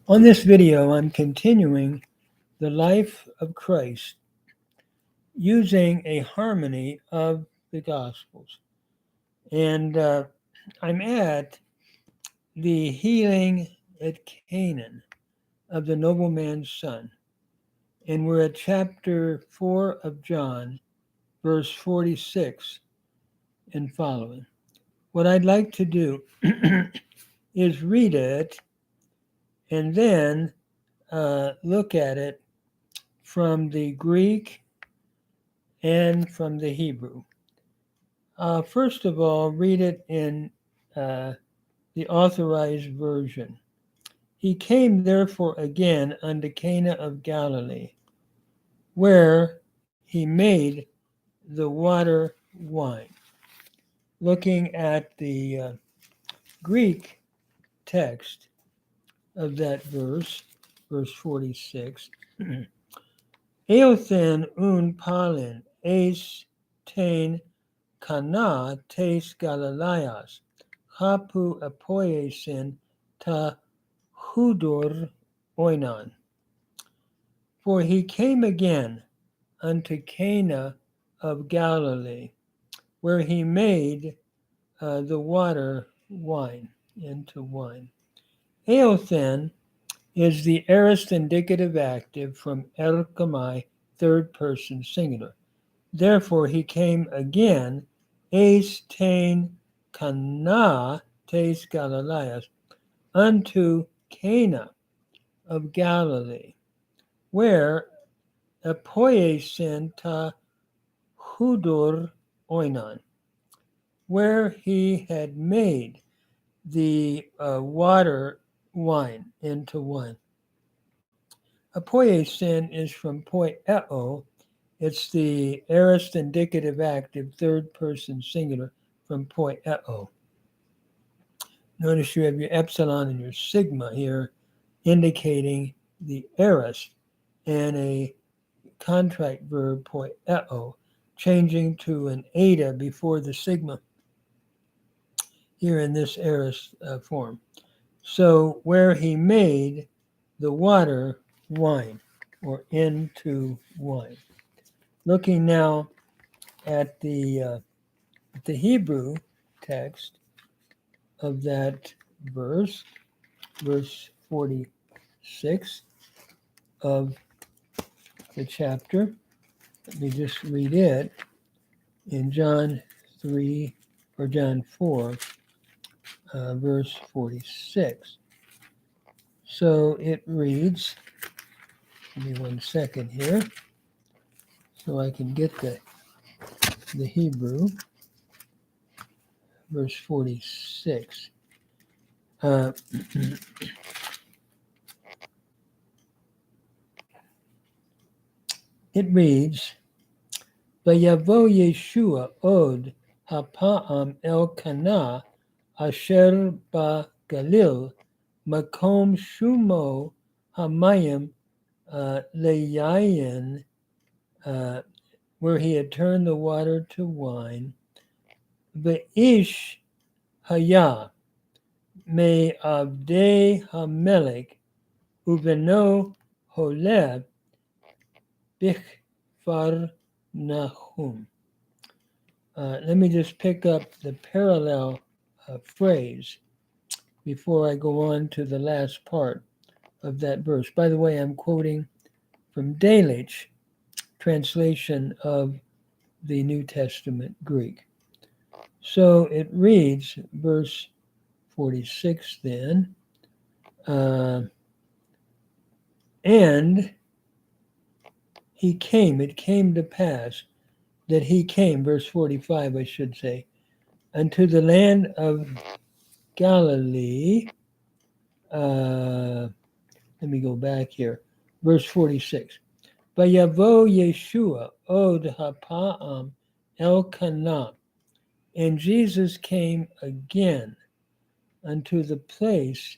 On this video, I'm continuing the life of Christ using a harmony of the Gospels. And I'm at the healing at Canaan of the nobleman's son. And we're at chapter 4 of John, verse 46 and following. What I'd like to do is read it and then look at it from the Greek and from the Hebrew. First of all, read it in the authorized version. He came therefore again unto Cana of Galilee, where he made the water wine. Looking at the Greek text of that verse 46, Eothen un palin eis tain kana tes Galileas, hapu apoiesin ta hudor oinon. For he came again unto Cana of Galilee, where he made the water wine into wine. Eothen is the aorist indicative active from ergamai, third person singular. Therefore he came again, eis tain kana tes Galileas, unto Cana of Galilee, where apoiesin ta hudor oinon, where he had made the water wine into wine. Apoiesin is from poieo. It's the aorist indicative active third person singular from poieo. Notice you have your epsilon and your sigma here indicating the aorist, and a contract verb poieo changing to an eta before the sigma here in this aorist form. So where he made the water wine or into wine. Looking now at the Hebrew text of that verse 46 of the chapter. Let me just read it in John 3 or John 4, verse 46. So it reads, give me 1 second here so I can get the Hebrew, verse 46. It reads, Vayavo Yeshua od hapa'am el Kana asher ba Galil makom shumo hamayim leyayin, where he had turned the water to wine. Ve'ish haya me avdei hamelech uveno holeb bichvar Nahum. Let me just pick up the parallel phrase before I go on to the last part of that verse. By the way, I'm quoting from Delitzsch translation of the New Testament Greek. So it reads, verse 46 then, and it came to pass that he came, verse 45 I should say, unto the land of Galilee. Let me go back here. Verse 46. Vayavo Yeshua od hapa'am el Kana. And Jesus came again unto the place,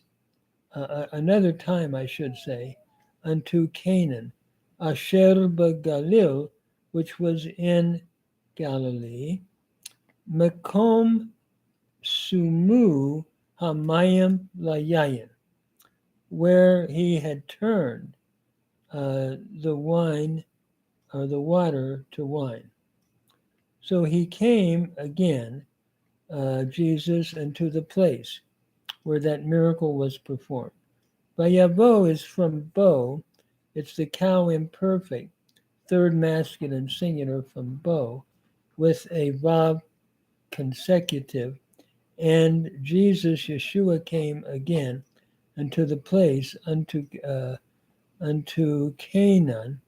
another time I should say, unto Canaan, asher b'Galil, which was in Galilee, Mekom sumu hamayim layayin, where he had turned the wine or the water to wine. So he came again, Jesus, into the place where that miracle was performed. Vayavo is from bo, it's the cow imperfect, third masculine singular from bo, with a vav consecutive. And Jesus, Yeshua, came again unto the place, unto Canaan,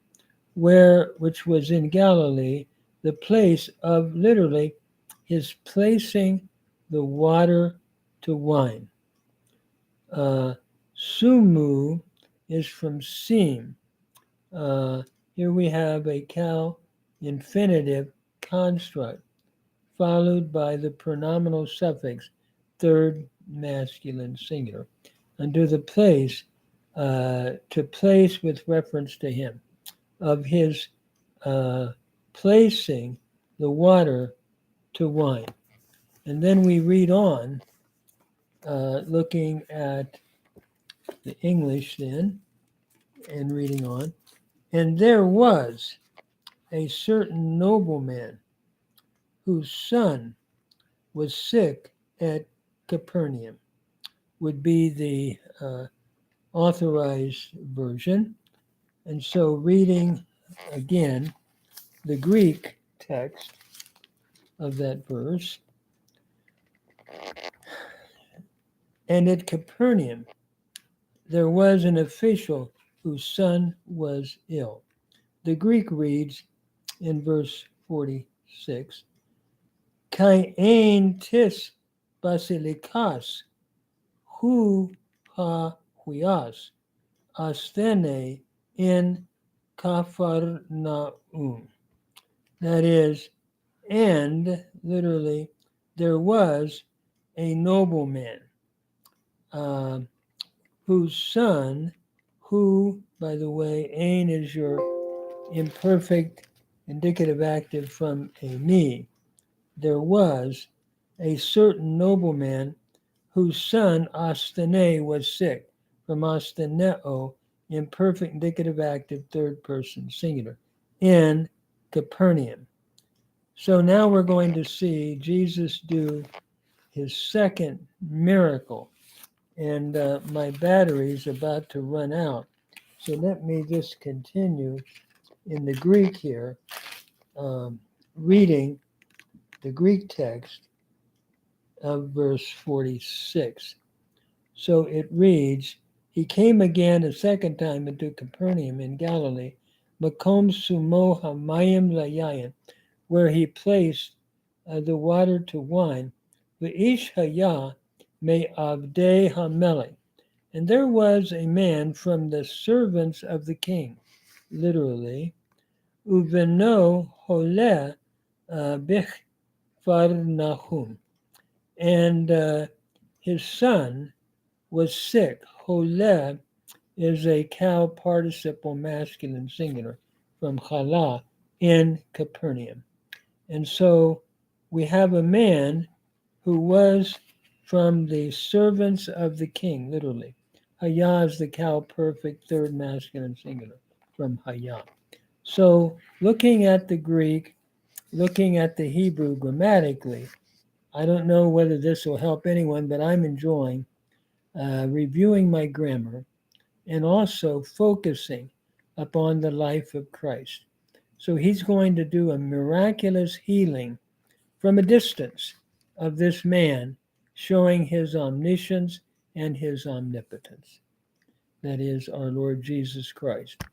which was in Galilee, the place of literally his placing the water to wine. Sumu is from seem. Here we have a cow infinitive construct followed by the pronominal suffix third masculine singular unto the place, to place with reference to him, of his placing the water to wine. And then we read on, looking at the English then, and reading on. And there was a certain nobleman whose son was sick at Capernaum, would be the authorized version. And so reading again the Greek text of that verse. And at Capernaum there was an official whose son was ill. The Greek reads in verse 46, Kai ein tis basilikas hu ha huias asthene in Capharnaum. That is, and literally, there was a nobleman whose son, who, by the way, ein is your imperfect indicative active from a me. There was a certain nobleman whose son, asthene, was sick, from astheneo, imperfect indicative active, third person singular, in Capernaum. So now we're going to see Jesus do his second miracle. And my battery is about to run out. So let me just continue in the Greek here, reading the Greek text of verse 46. So it reads, He came again a second time into Capernaum in Galilee, Makom Sumo Hamayim Layayin, where he placed the water to wine, V'ish Haya Me Avdei Hamelech. And there was a man from the servants of the king, literally, Uveno Holeh Bichfarnahum. And his son was sick. Holeh is a cow participle masculine singular from Chala in Capernaum. And so we have a man who was from the servants of the king, literally. Haya is the cow perfect, third masculine singular from Haya. So looking at the Greek, looking at the Hebrew grammatically, I don't know whether this will help anyone, but I'm enjoying reviewing my grammar and also focusing upon the life of Christ. So he's going to do a miraculous healing from a distance of this man, showing his omniscience and his omnipotence. That is our Lord Jesus Christ.